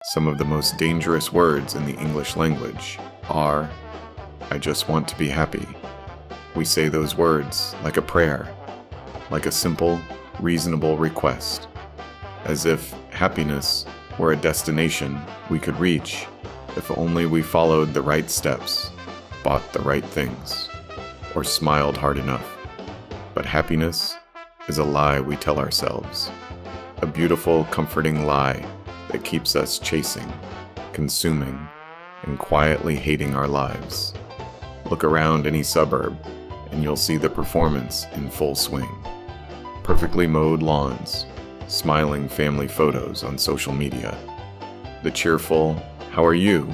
Some of the most dangerous words in the English language are, "I just want to be happy." We say those words like a prayer, like a simple, reasonable request, as if happiness were a destination we could reach if only we followed the right steps, bought the right things, or smiled hard enough. But happiness is a lie we tell ourselves, a beautiful, comforting lie that keeps us chasing, consuming, and quietly hating our lives. Look around any suburb, and you'll see the performance in full swing. Perfectly mowed lawns, smiling family photos on social media, the cheerful "How are you?"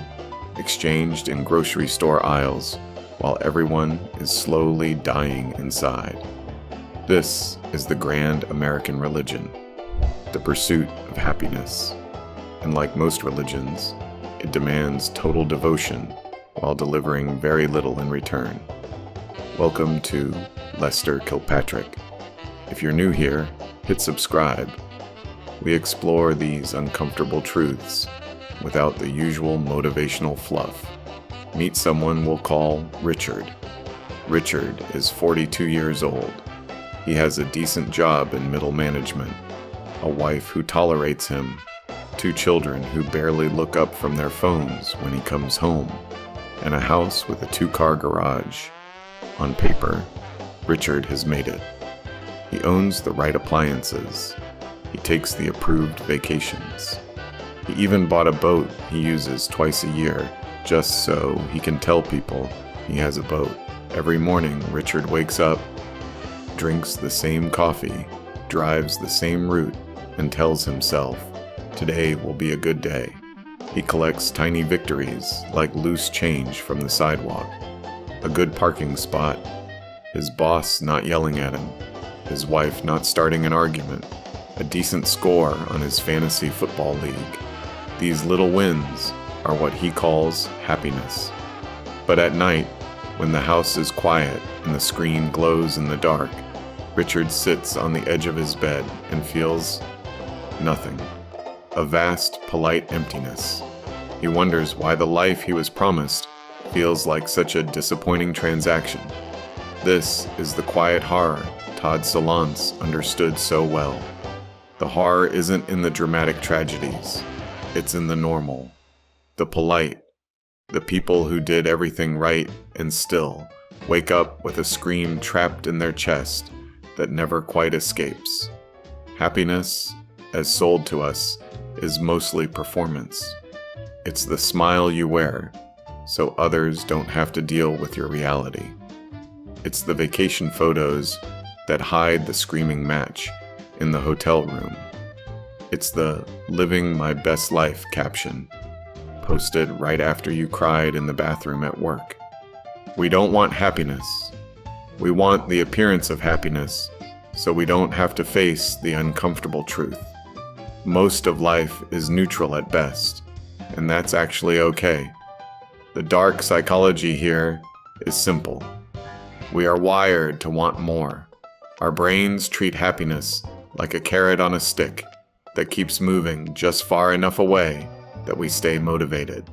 exchanged in grocery store aisles while everyone is slowly dying inside. This is the grand American religion, the pursuit of happiness. And like most religions, it demands total devotion while delivering very little in return. Welcome to Lester Kilpatrick. If you're new here, hit subscribe. We explore these uncomfortable truths without the usual motivational fluff. Meet someone we'll call Richard. Richard is 42 years old. He has a decent job in middle management, a wife who tolerates him, 2 children who barely look up from their phones when he comes home, and a house with a 2-car garage. On paper, Richard has made it. He owns the right appliances. He takes the approved vacations. He even bought a boat he uses twice a year just so he can tell people he has a boat. Every morning, Richard wakes up, drinks the same coffee, drives the same route, and tells himself, "Today will be a good day." He collects tiny victories like loose change from the sidewalk, a good parking spot, his boss not yelling at him, his wife not starting an argument, a decent score on his fantasy football league. These little wins are what he calls happiness. But at night, when the house is quiet and the screen glows in the dark, Richard sits on the edge of his bed and feels nothing. A vast, polite emptiness. He wonders why the life he was promised feels like such a disappointing transaction. This is the quiet horror Todd Solondz understood so well. The horror isn't in the dramatic tragedies. It's in the normal, the polite, the people who did everything right and still wake up with a scream trapped in their chest that never quite escapes. Happiness, as sold to us, is mostly performance. It's the smile you wear so others don't have to deal with your reality. It's the vacation photos that hide the screaming match in the hotel room. It's the "living my best life" caption, posted right after you cried in the bathroom at work. We don't want happiness. We want the appearance of happiness so we don't have to face the uncomfortable truth. Most of life is neutral at best, and that's actually okay. The dark psychology here is simple. We are wired to want more. Our brains treat happiness like a carrot on a stick that keeps moving just far enough away that we stay motivated.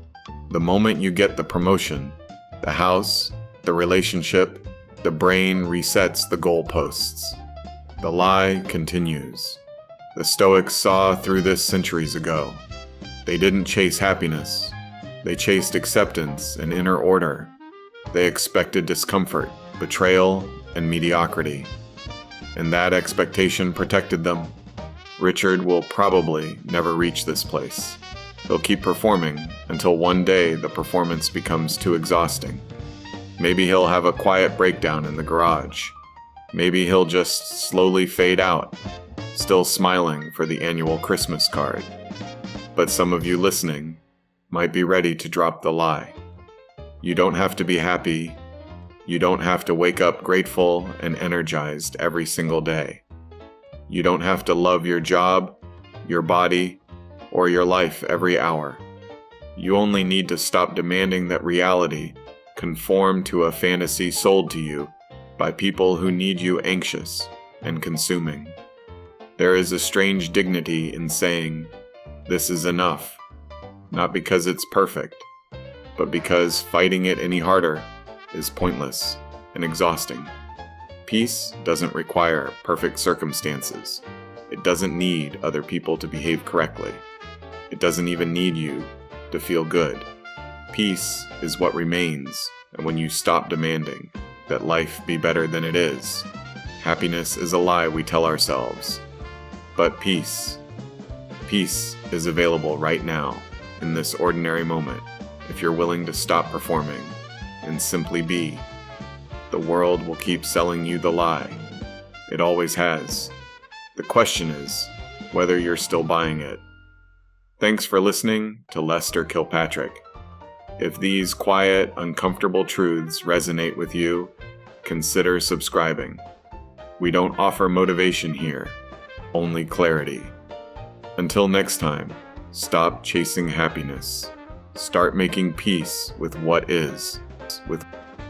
The moment you get the promotion, the house, the relationship, the brain resets the goalposts. The lie continues. The Stoics saw through this centuries ago. They didn't chase happiness. They chased acceptance and inner order. They expected discomfort, betrayal, and mediocrity. And that expectation protected them. Richard will probably never reach this place. He'll keep performing until one day the performance becomes too exhausting. Maybe he'll have a quiet breakdown in the garage. Maybe he'll just slowly fade out, still smiling for the annual Christmas card. But some of you listening might be ready to drop the lie. You don't have to be happy. You don't have to wake up grateful and energized every single day. You don't have to love your job, your body, or your life every hour. You only need to stop demanding that reality conform to a fantasy sold to you by people who need you anxious and consuming. There is a strange dignity in saying, "This is enough. not because it's perfect, but because fighting it any harder is pointless and exhausting. Peace doesn't require perfect circumstances. It doesn't need other people to behave correctly. It doesn't even need you to feel good. Peace is what remains, and when you stop demanding that life be better than it is, happiness is a lie we tell ourselves. But peace is available right now, in this ordinary moment, if you're willing to stop performing and simply be. The world will keep selling you the lie. It always has. The question is whether you're still buying it. Thanks for listening to Lester Kilpatrick. If these quiet, uncomfortable truths resonate with you, consider subscribing. We don't offer motivation here, only clarity. Until next time, stop chasing happiness. Start making peace with what is, with